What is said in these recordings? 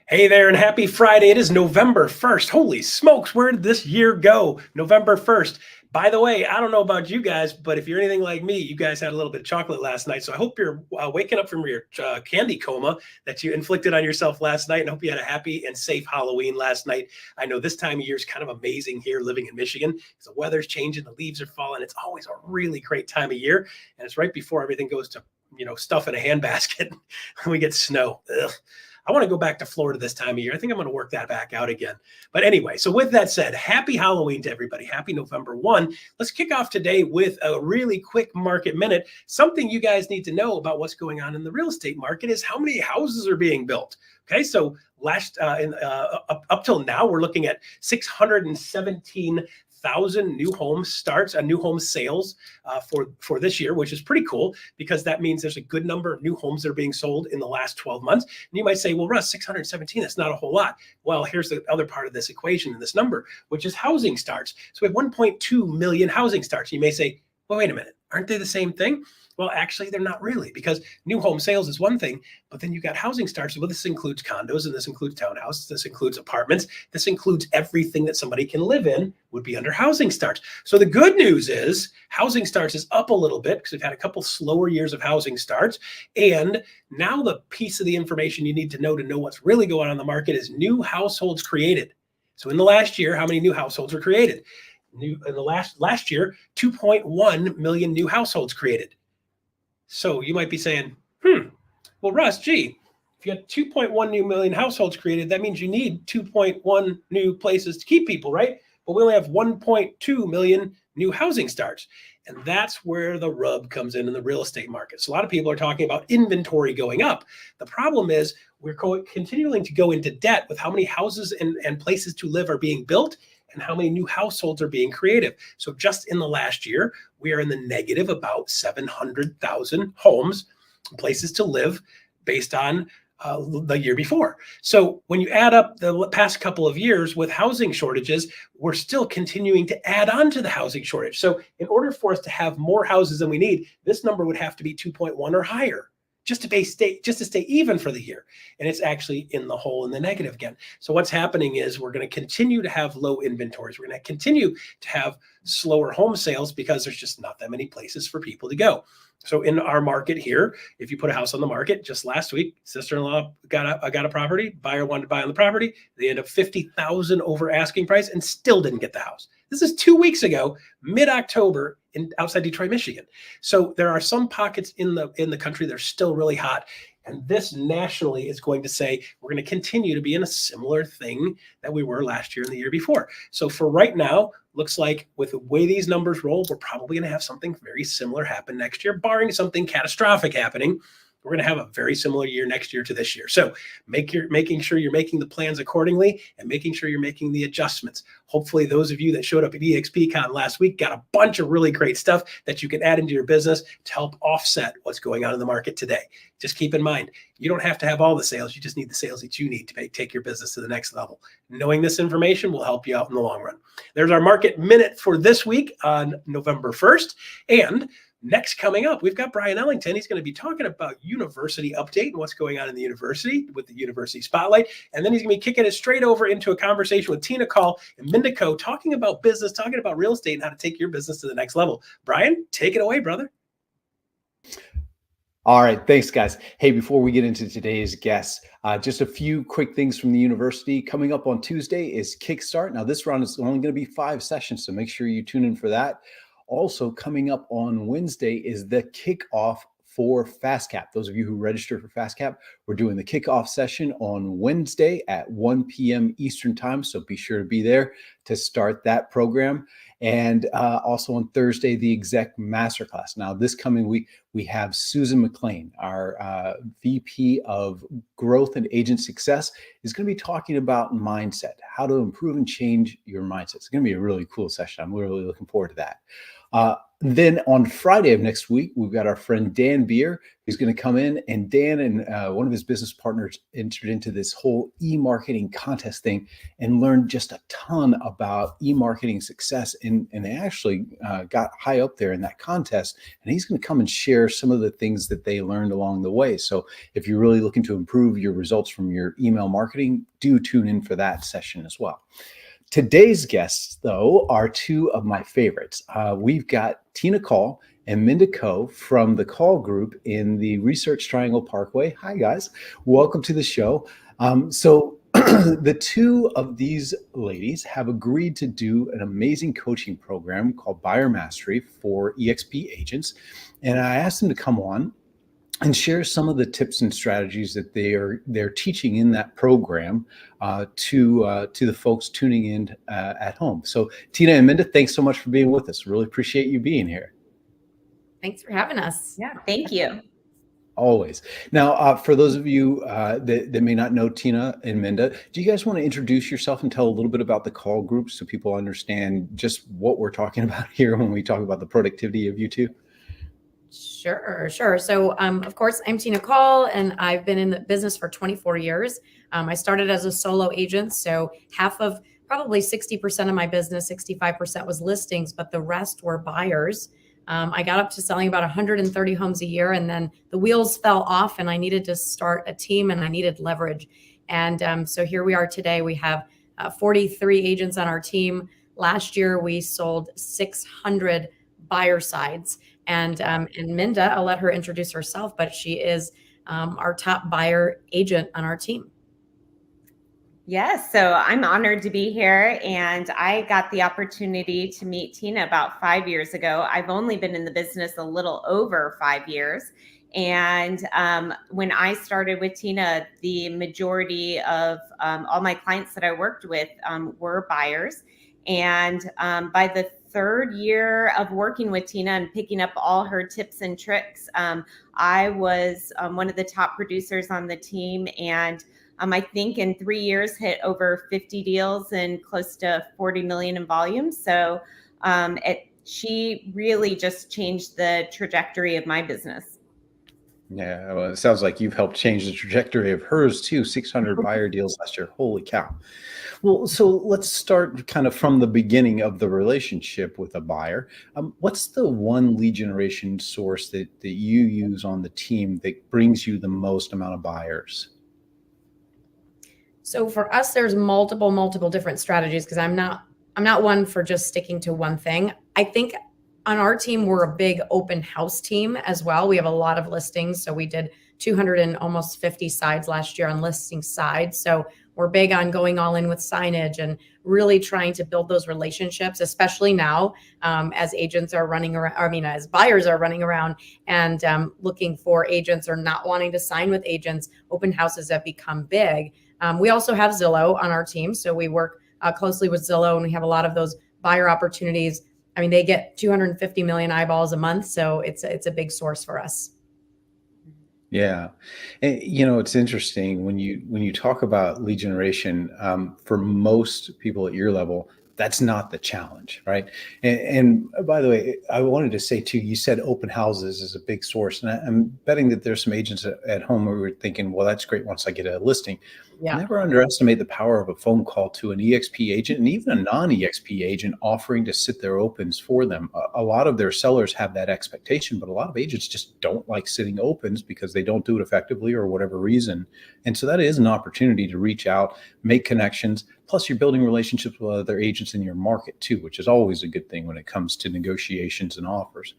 Hey there, and happy Friday. It is November 1st. Holy smokes, where did this year go? November 1st. By the way, I don't know about you guys, but if you're anything like me, you guys had a little bit of chocolate last night. So I hope you're waking up from your candy coma that you inflicted on yourself last night, and hope you had a happy and safe Halloween last night. I know this time of year is kind of amazing here living in Michigan because the weather's changing, the leaves are falling. It's always a really great time of year, and it's right before everything goes to stuff in a handbasket when we get snow. Ugh. I want to go back to Florida this time of year. I think I'm going to work that back out again. But anyway, so with that said, happy Halloween to everybody. Happy November 1. Let's kick off today with a really quick market minute. Something you guys need to know about what's going on in the real estate market is how many houses are being built. Okay, so up till now, we're looking at 617,000 new home starts and new home sales for this year, which is pretty cool because that means there's a good number of new homes that are being sold in the last 12 months. And you might say, well, Russ, 617, that's not a whole lot. Well, here's the other part of this equation in this number, which is housing starts. So we have 1.2 million housing starts. You may say, well, wait a minute, aren't they the same thing? Well, actually, they're not really, because new home sales is one thing, but then you got housing starts. Well, this includes condos, and this includes townhouses, this includes apartments, this includes everything that somebody can live in would be under housing starts. So the good news is housing starts is up a little bit because we've had a couple slower years of housing starts. And now the piece of the information you need to know what's really going on in the market is new households created. So in the last year, how many new households were created? In the last year, 2.1 million new households created. So you might be saying, well, Russ, gee, if you had 2.1 new million households created, that means you need 2.1 new places to keep people, right? But we only have 1.2 million new housing starts. And that's where the rub comes in the real estate market. So a lot of people are talking about inventory going up. The problem is we're continuing to go into debt with how many houses and places to live are being built and how many new households are being created. So just in the last year, we are in the negative about 700,000 homes, places to live based on the year before. So when you add up the past couple of years with housing shortages, we're still continuing to add on to the housing shortage. So in order for us to have more houses than we need, this number would have to be 2.1 or higher just to stay even for the year. And it's actually in the hole in the negative again. So what's happening is we're going to continue to have low inventories. We're going to continue to have slower home sales because there's just not that many places for people to go. So in our market here, if you put a house on the market, just last week, sister-in-law got a property, buyer wanted to buy on the property. They end up $50,000 over asking price and still didn't get the house. This is 2 weeks ago, mid-October, outside Detroit, Michigan. So there are some pockets in the country that are still really hot. And this nationally is going to say we're going to continue to be in a similar thing that we were last year and the year before. So for right now, looks like with the way these numbers roll, we're probably going to have something very similar happen next year, barring something catastrophic happening. We're going to have a very similar year next year to this year. So making sure you're making the plans accordingly and making sure you're making the adjustments. Hopefully those of you that showed up at EXPCon last week got a bunch of really great stuff that you can add into your business to help offset what's going on in the market today. Just keep in mind, you don't have to have all the sales. You just need the sales that you need to take your business to the next level. Knowing this information will help you out in the long run. There's our market minute for this week on November 1st. And next coming up, we've got Brian Ellington. He's going to be talking about university update and what's going on in the university with the University Spotlight. And then he's going to be kicking it straight over into a conversation with Tina Caul and Minda, talking about business, talking about real estate and how to take your business to the next level. Brian, take it away, brother. All right. Thanks, guys. Hey, before we get into today's guests, just a few quick things from the university. Coming up on Tuesday is Kickstart. Now, this round is only going to be 5 sessions, so make sure you tune in for that. Also coming up on Wednesday is the kickoff for FastCap. Those of you who registered for FastCap, we're doing the kickoff session on Wednesday at 1 p.m. Eastern time. So be sure to be there to start that program. And also on Thursday, the Exec Masterclass. Now, this coming week, we have Susan McLean, our VP of Growth and Agent Success, is going to be talking about mindset, how to improve and change your mindset. It's going to be a really cool session. I'm really looking forward to that. Then on Friday of next week, we've got our friend Dan Beer, who's going to come in, and Dan and one of his business partners entered into this whole e-marketing contest thing and learned just a ton about e-marketing success. And they actually got high up there in that contest. And he's going to come and share some of the things that they learned along the way. So if you're really looking to improve your results from your email marketing, do tune in for that session as well. Today's guests, though, are two of my favorites. We've got Tina Caul and Minda from the Caul group in the Research Triangle Parkway. Hi, guys. Welcome to the show. So the two of these ladies have agreed to do an amazing coaching program called Buyer Mastery for EXP agents. And I asked them to come on and share some of the tips and strategies that they're teaching in that program to the folks tuning in at home. So Tina and Minda, thanks so much for being with us. Really appreciate you being here. Thanks for having us. Yeah, thank you. Always. Now, for those of you that may not know Tina and Minda, do you guys want to introduce yourself and tell a little bit about the Caul group so people understand just what we're talking about here when we talk about the productivity of you two? Sure. So, of course, I'm Tina Caul, and I've been in the business for 24 years. I started as a solo agent, so probably 60% of my business, 65% was listings, but the rest were buyers. I got up to selling about 130 homes a year, and then the wheels fell off, and I needed to start a team, and I needed leverage. And so here we are today. We have 43 agents on our team. Last year, we sold 600 buyer sides. And Minda, I'll let her introduce herself, but she is our top buyer agent on our team. Yes, so I'm honored to be here, and I got the opportunity to meet Tina about 5 years ago. I've only been in the business a little over 5 years. And when I started with Tina, the majority of all my clients that I worked with were buyers. And by the third year of working with Tina and picking up all her tips and tricks, I was one of the top producers on the team. And I think in 3 years hit over 50 deals and close to 40 million in volume. So she really just changed the trajectory of my business. Yeah, well, it sounds like you've helped change the trajectory of hers too. 600 buyer deals last year. Holy cow. Well, so let's start kind of from the beginning of the relationship with a buyer. What's the one lead generation source that you use on the team that brings you the most amount of buyers? So for us, there's multiple different strategies, because I'm not one for just sticking to one thing. I think on our team, we're a big open house team as well. We have a lot of listings. So we did 250 sides last year on listing sides. So we're big on going all in with signage and really trying to build those relationships, especially now as agents are running around, as buyers are running around and looking for agents or not wanting to sign with agents. Open houses have become big. We also have Zillow on our team. So we work closely with Zillow, and we have a lot of those buyer opportunities. They get 250 million eyeballs a month. So it's a big source for us. Yeah. And, it's interesting when you talk about lead generation, for most people at your level, that's not the challenge, right? And by the way, I wanted to say too, you said open houses is a big source. And I'm betting that there's some agents at home who are thinking, well, that's great once I get a listing. Yeah. Never underestimate the power of a phone call to an EXP agent and even a non-EXP agent offering to sit their opens for them. A lot of their sellers have that expectation, but a lot of agents just don't like sitting opens because they don't do it effectively or whatever reason. And so that is an opportunity to reach out, make connections. Plus, you're building relationships with other agents in your market too, which is always a good thing when it comes to negotiations and offers.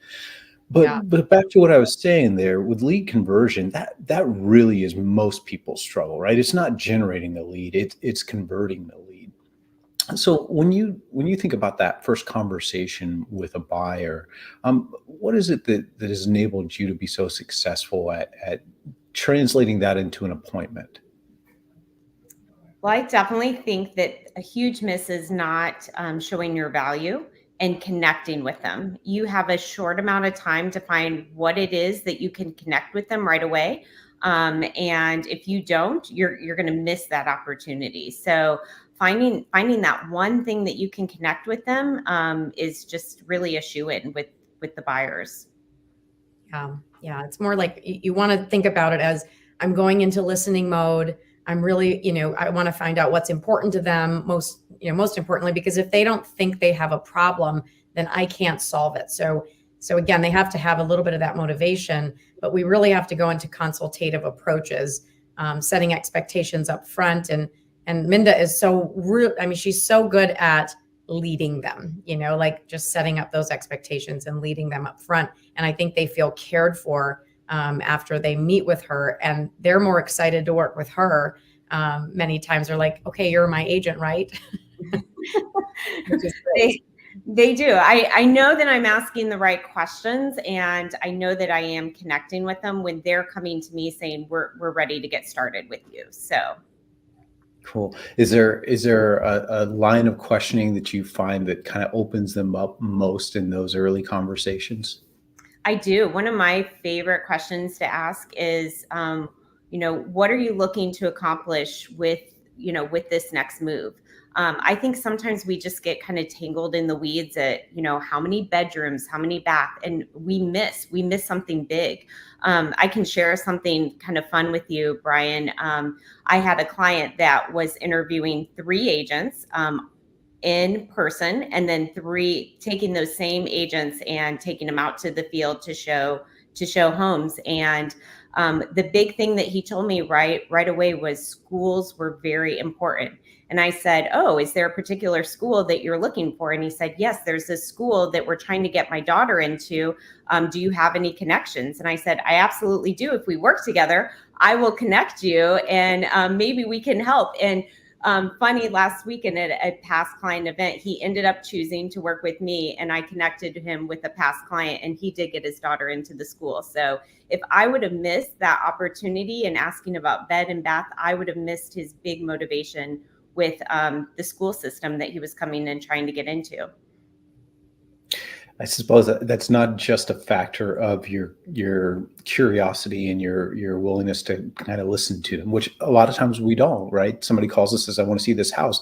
But back to what I was saying there with lead conversion, that really is most people's struggle, right? It's not generating the lead, it's converting the lead. So when you think about that first conversation with a buyer, what is it that has enabled you to be so successful at translating that into an appointment? Well, I definitely think that a huge miss is not showing your value and connecting with them. You have a short amount of time to find what it is that you can connect with them right away. And if you don't, you're going to miss that opportunity. So finding that one thing that you can connect with them is just really a shoe-in with the buyers. Yeah. It's more like you want to think about it as I'm going into listening mode. I'm really, I want to find out what's important to them most importantly, because if they don't think they have a problem, then I can't solve it. So again, they have to have a little bit of that motivation, but we really have to go into consultative approaches, setting expectations up front. And Minda is so real. I mean, she's so good at leading them, like just setting up those expectations and leading them up front. And I think they feel cared for after they meet with her, and they're more excited to work with her. Many times they're like, okay, you're my agent, right? They do. I know that I'm asking the right questions, and I know that I am connecting with them when they're coming to me saying, we're ready to get started with you. So. Cool. Is there a line of questioning that you find that kind of opens them up most in those early conversations? I do. One of my favorite questions to ask is, what are you looking to accomplish with this next move? I think sometimes we just get kind of tangled in the weeds at, how many bedrooms, how many bath, and we miss something big. I can share something kind of fun with you, Brian. I had a client that was interviewing 3 agents in person, and then 3 taking those same agents and taking them out to the field to show homes. And the big thing that he told me right away was schools were very important. And I said, oh, is there a particular school that you're looking for? And he said, yes, there's this school that we're trying to get my daughter into. Do you have any connections? And I said, I absolutely do. If we work together, I will connect you, and maybe we can help. And funny, last weekend at a past client event, he ended up choosing to work with me, and I connected him with a past client, and he did get his daughter into the school. So if I would have missed that opportunity and asking about bed and bath, I would have missed his big motivation with the school system that he was coming and trying to get into. I suppose that's not just a factor of your curiosity and your willingness to kind of listen to them, which a lot of times we don't, right? Somebody calls us and says, I want to see this house.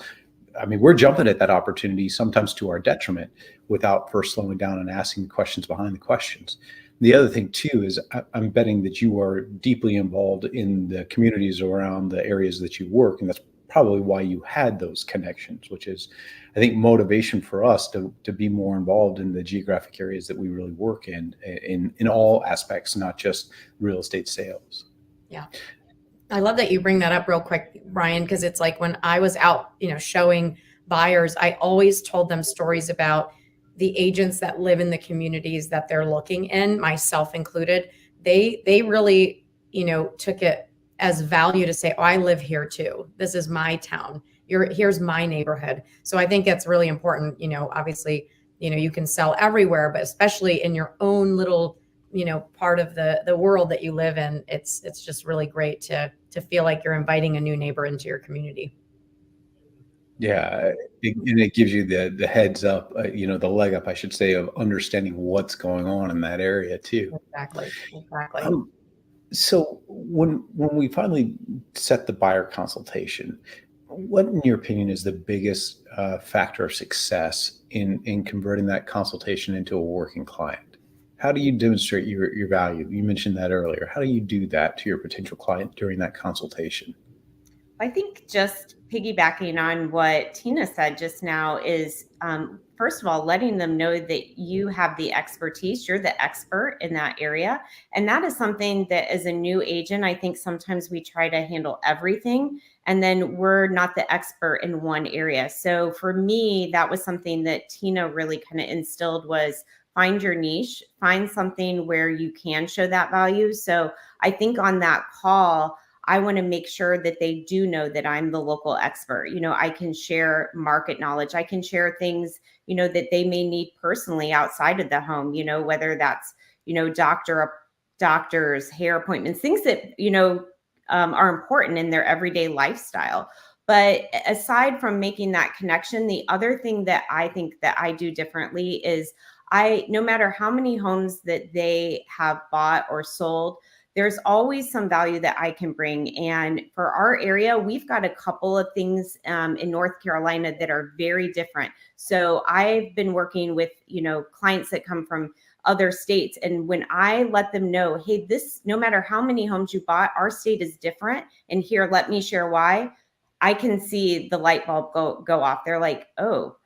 I mean, we're jumping at that opportunity, sometimes to our detriment, without first slowing down and asking questions behind the questions. The other thing too is I'm betting that you are deeply involved in the communities around the areas that you work, and that's probably why you had those connections, which is, I think, motivation for us to be more involved in the geographic areas that we really work in all aspects, not just real estate sales. Yeah. I love that you bring that up real quick, Brian, because it's like when I was out, showing buyers, I always told them stories about the agents that live in the communities that they're looking in, myself included. They really, took it as value to say, oh, I live here too. This is my town. Here's my neighborhood. So I think that's really important. Obviously, you can sell everywhere, but especially in your own little, part of the world that you live in, it's just really great to feel like you're inviting a new neighbor into your community. Yeah, and it gives you the heads up, the leg up, I should say, of understanding what's going on in that area too. Exactly. So when we finally set the buyer consultation, what, in your opinion, is the biggest factor of success in converting that consultation into a working client? How do you demonstrate your value? You mentioned that earlier. How do you do that to your potential client during that consultation? I think just piggybacking on what Tina said just now is, first of all, letting them know that you have the expertise, you're the expert in that area. And that is something that as a new agent, I think sometimes we try to handle everything, and then we're not the expert in one area. So for me, that was something that Tina really kind of instilled was find your niche, find something where you can show that value. So I think on that call, I want to make sure that they do know that I'm the local expert. I can share market knowledge. I can share things, that they may need personally outside of the home, whether that's, doctors, hair appointments, things that, are important in their everyday lifestyle. But aside from making that connection, the other thing that I think that I do differently is no matter how many homes that they have bought or sold, there's always some value that I can bring. And for our area, we've got a couple of things in North Carolina that are very different. So I've been working with, clients that come from other states. And when I let them know, hey, this, no matter how many homes you bought, our state is different. And here, let me share why. I can see the light bulb go off. They're like, oh,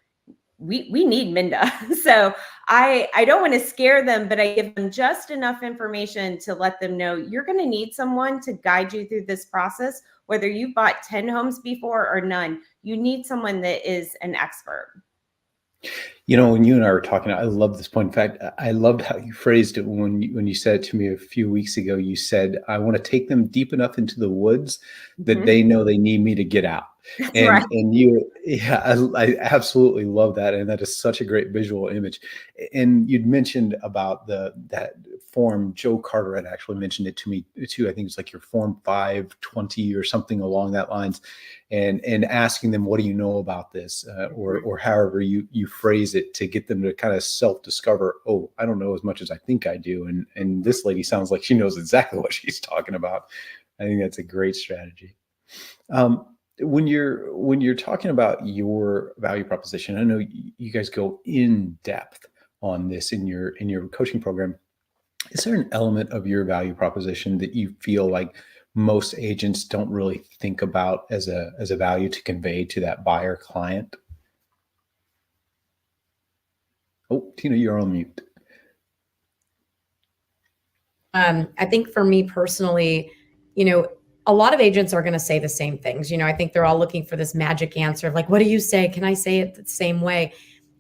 we need Minda. So I don't want to scare them, but I give them just enough information to let them know you're going to need someone to guide you through this process. Whether you bought 10 homes before or none, you need someone that is an expert. When you and I were talking, I love this point. In fact, I loved how you phrased it when you said it to me a few weeks ago. You said, I want to take them deep enough into the woods that they know they need me to get out. And right. I absolutely love that. And that is such a great visual image. And you'd mentioned about that form. Joe Carter had actually mentioned it to me too. I think it's like your form 520 or something along that lines, and asking them, what do you know about this? Or however you phrase it, to get them to kind of self-discover, oh, I don't know as much as I think I do. And this lady sounds like she knows exactly what she's talking about. I think that's a great strategy. When you're talking about your value proposition, I know you guys go in depth on this in your coaching program. Is there an element of your value proposition that you feel like most agents don't really think about as a value to convey to that buyer client? Oh, Tina, you're on mute. I think for me personally, a lot of agents are going to say the same things. I think they're all looking for this magic answer of like, what do you say? Can I say it the same way?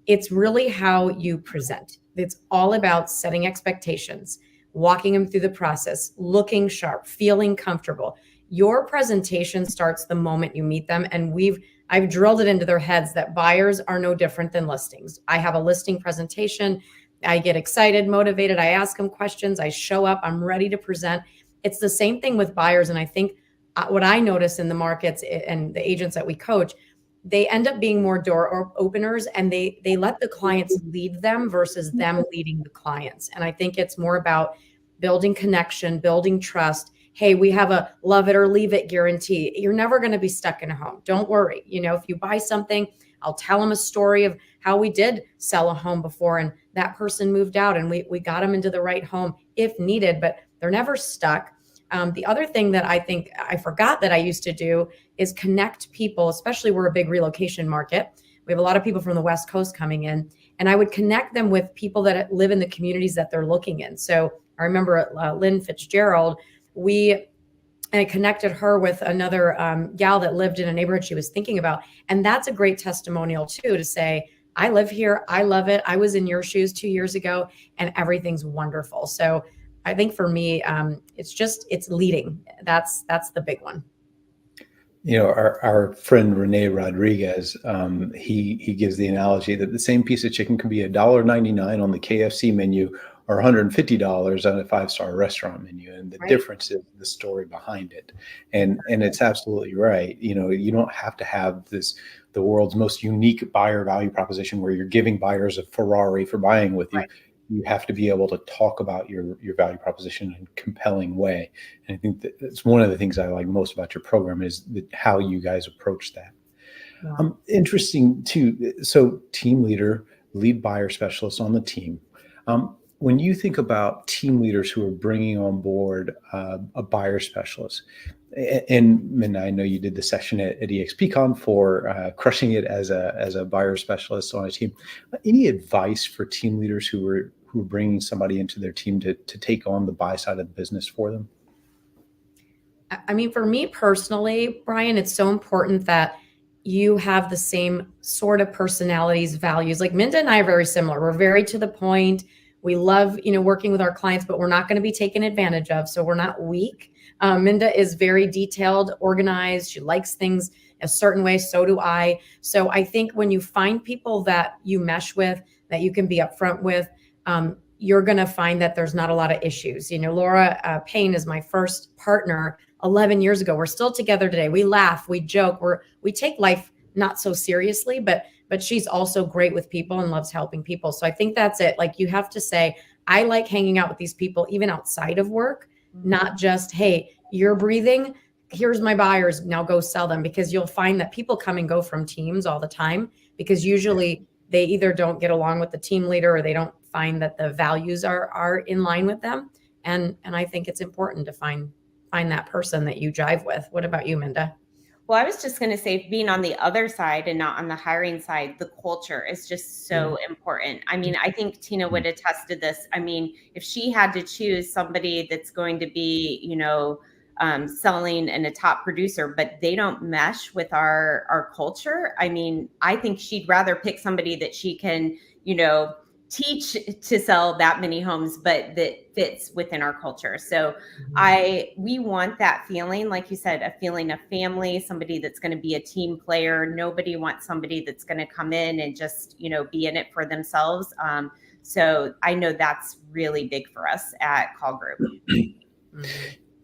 It's really how you present. It's all about setting expectations, walking them through the process, looking sharp, feeling comfortable. Your presentation starts the moment you meet them. And I've drilled it into their heads that buyers are no different than listings. I have a listing presentation. I get excited, motivated. I ask them questions. I show up. I'm ready to present. It's the same thing with buyers. And I think what I notice in the markets and the agents that we coach, they end up being more door openers, and they let the clients lead them versus them leading the clients. And I think it's more about building connection, building trust. Hey, we have a love it or leave it guarantee. You're never going to be stuck in a home. Don't worry. If you buy something, I'll tell them a story of how we did sell a home before and that person moved out and we got them into the right home if needed, but they're never stuck. The other thing that I think I forgot that I used to do is connect people, especially we're a big relocation market. We have a lot of people from the West Coast coming in, and I would connect them with people that live in the communities that they're looking in. So I remember Lynn Fitzgerald, I connected her with another gal that lived in a neighborhood she was thinking about. And that's a great testimonial too, to say, I live here. I love it. I was in your shoes 2 years ago and everything's wonderful. So I think for me, it's leading. That's the big one. Our friend Rene Rodriguez, he gives the analogy that the same piece of chicken can be $1.99 on the KFC menu or $150 on a 5-star restaurant menu, and the difference is the story behind it. And it's absolutely right. You don't have to have the world's most unique buyer value proposition where you're giving buyers a Ferrari for buying with you. Right. You have to be able to talk about your value proposition in a compelling way. And I think that's one of the things I like most about your program is how you guys approach that. Wow. Interesting too. So team leader, lead buyer specialist on the team. When you think about team leaders who are bringing on board a buyer specialist, and I know you did the session at EXPCon for crushing it as a buyer specialist on a team. Any advice for team leaders who are bringing somebody into their team to take on the buy side of the business for them? I mean, for me personally, Brian, it's so important that you have the same sort of personalities, values. Like Minda and I are very similar. We're very to the point. We love, working with our clients, but we're not going to be taken advantage of. So we're not weak. Minda is very detailed, organized. She likes things a certain way. So do I. So I think when you find people that you mesh with, that you can be upfront with, you're going to find that there's not a lot of issues. Laura Payne is my first partner 11 years ago. We're still together today. We laugh, we joke, we take life not so seriously, but she's also great with people and loves helping people. So I think that's it. Like you have to say, I like hanging out with these people, even outside of work. not just, hey, you're breathing, here's my buyers, now go sell them. Because you'll find that people come and go from teams all the time, because usually they either don't get along with the team leader, or they don't find that the values are in line with them. And I think it's important to find that person that you jive with. What about you, Minda? Well, I was just going to say, being on the other side and not on the hiring side, the culture is just so important. I mean, I think Tina would attest to this. I mean, if she had to choose somebody that's going to be, selling and a top producer, but they don't mesh with our culture, I mean, I think she'd rather pick somebody that she can, teach to sell that many homes, but that fits within our culture. So we want that feeling, like you said, a feeling of family, somebody that's going to be a team player. Nobody wants somebody that's going to come in and just, be in it for themselves. So I know that's really big for us at Caul Group.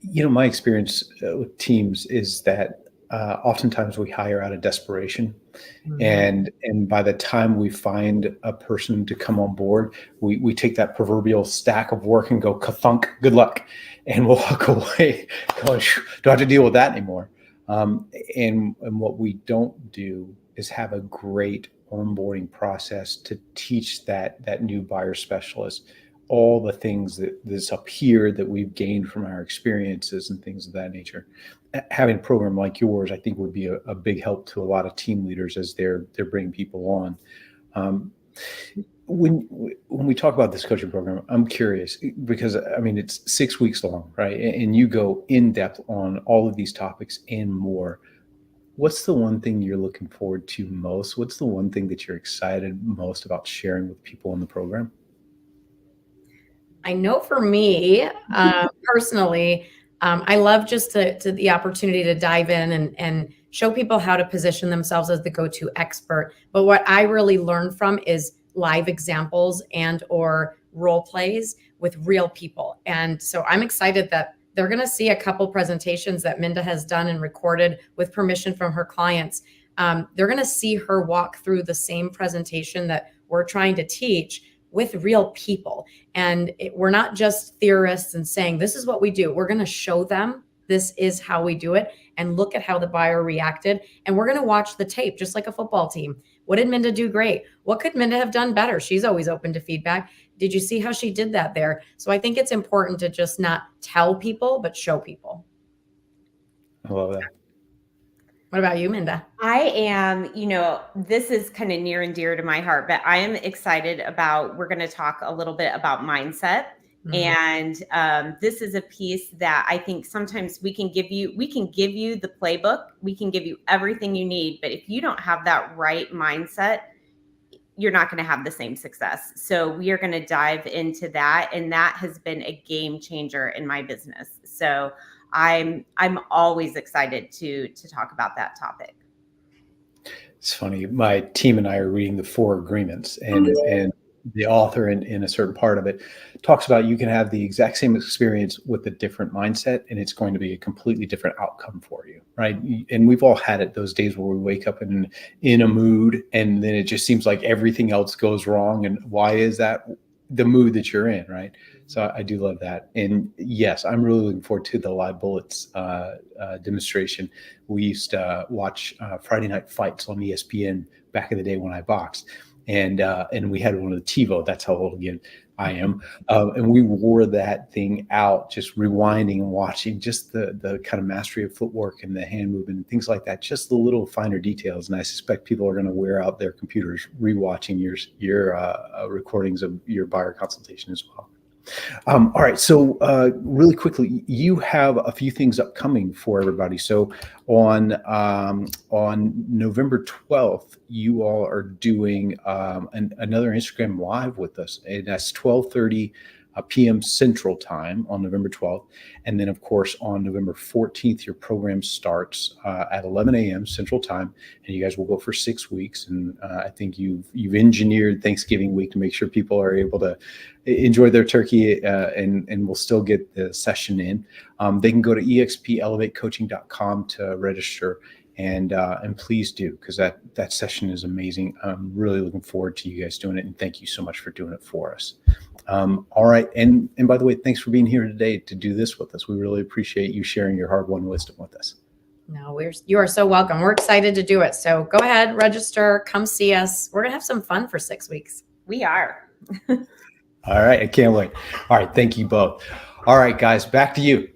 My experience with teams is that oftentimes we hire out of desperation. And by the time we find a person to come on board, we take that proverbial stack of work and go, ka-thunk, good luck. And we'll walk away going, don't have to deal with that anymore. And what we don't do is have a great onboarding process to teach that new buyer specialist all the things that's up here that we've gained from our experiences and things of that nature. Having a program like yours, I think, would be a big help to a lot of team leaders as they're bringing people on. When we talk about this coaching program, I'm curious, because I mean, it's 6 weeks long, right? And you go in depth on all of these topics and more. What's the one thing you're looking forward to most? What's the one thing that you're excited most about sharing with people in the program? I know for me, personally, I love just the opportunity to dive in and show people how to position themselves as the go-to expert. But what I really learn from is live examples and or role plays with real people. And so I'm excited that they're going to see a couple presentations that Minda has done and recorded with permission from her clients. They're going to see her walk through the same presentation that we're trying to teach with real people. And we're not just theorists and saying, this is what we do. We're going to show them this is how we do it, and look at how the buyer reacted. And we're going to watch the tape, just like a football team. What did Minda do great? What could Minda have done better? She's always open to feedback. Did you see how she did that there? So I think it's important to just not tell people, but show people. I love that. What about you, Minda? I am, this is kind of near and dear to my heart, but I am excited about, we're going to talk a little bit about mindset. And this is a piece that I think sometimes we can give you the playbook, we can give you everything you need, but if you don't have that right mindset, you're not going to have the same success. So we are going to dive into that. And that has been a game changer in my business. So I'm always excited to talk about that topic. It's funny. My team and I are reading the 4 Agreements, and the author in a certain part of it talks about you can have the exact same experience with a different mindset, and it's going to be a completely different outcome for you, right? And we've all had it, those days where we wake up in a mood, and then it just seems like everything else goes wrong. And why is that? The mood that you're in, right? So I do love that. And yes, I'm really looking forward to the live bullets demonstration. We used to watch Friday night fights on ESPN back in the day when I boxed, and we had one of the TiVo. That's how old again I am. And we wore that thing out, just rewinding and watching just the kind of mastery of footwork and the hand movement and things like that, just the little finer details. And I suspect people are going to wear out their computers rewatching your recordings of your buyer consultation as well. All right. So really quickly, you have a few things upcoming for everybody. So on November 12th, you all are doing another Instagram Live with us, and that's 12:30 p.m. Central Time on November 12th. And then, of course, on November 14th, your program starts at 11 a.m. Central Time, and you guys will go for 6 weeks. And I think you've engineered Thanksgiving week to make sure people are able to enjoy their turkey and will still get the session in. They can go to expelevatecoaching.com to register. And please do, because that session is amazing. I'm really looking forward to you guys doing it, and thank you so much for doing it for us. All right, and by the way, thanks for being here today to do this with us. We really appreciate you sharing your hard-won wisdom with us. No, you are so welcome. We're excited to do it. So go ahead, register, come see us. We're gonna have some fun for 6 weeks. We are. All right, I can't wait. All right, thank you both. All right, guys, back to you.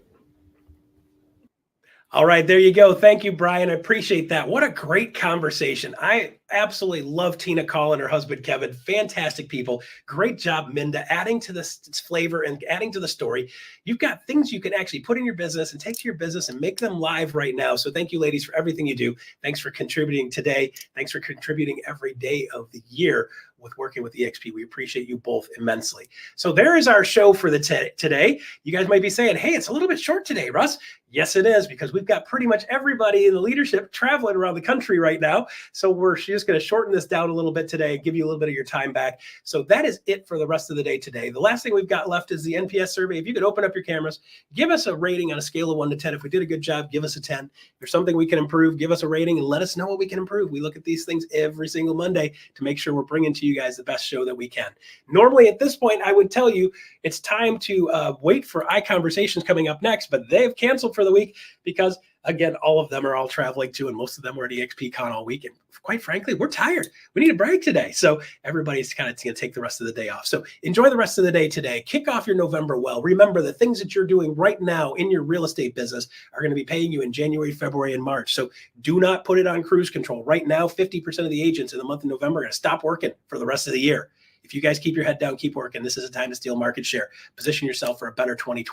All right, there you go. Thank you, Brian. I appreciate that. What a great conversation. I absolutely love Tina Caul and her husband, Kevin. Fantastic people. Great job, Minda, adding to this flavor and adding to the story. You've got things you can actually put in your business and take to your business and make them live right now. So thank you, ladies, for everything you do. Thanks for contributing today. Thanks for contributing every day of the year with working with EXP. We appreciate you both immensely. So there is our show for the today. You guys might be saying, hey, it's a little bit short today, Russ. Yes, it is, because we've got pretty much everybody in the leadership traveling around the country right now. So we're just going to shorten this down a little bit today, give you a little bit of your time back. So that is it for the rest of the day today. The last thing we've got left is the NPS survey. If you could open up your cameras, give us a rating on a scale of 1 to 10. If we did a good job, give us a 10. If there's something we can improve, give us a rating and let us know what we can improve. We look at these things every single Monday to make sure we're bringing to you guys the best show that we can. Normally at this point, I would tell you it's time to wait for iConversations coming up next, but they've canceled for the week because, again, all of them are all traveling too, and most of them were at EXPCon all week. And quite frankly, we're tired. We need a break today. So everybody's kind of going to take the rest of the day off. So enjoy the rest of the day today. Kick off your November well. Remember, the things that you're doing right now in your real estate business are going to be paying you in January, February, and March. So do not put it on cruise control. Right now, 50% of the agents in the month of November are going to stop working for the rest of the year. If you guys keep your head down, keep working, this is a time to steal market share. Position yourself for a better 2020.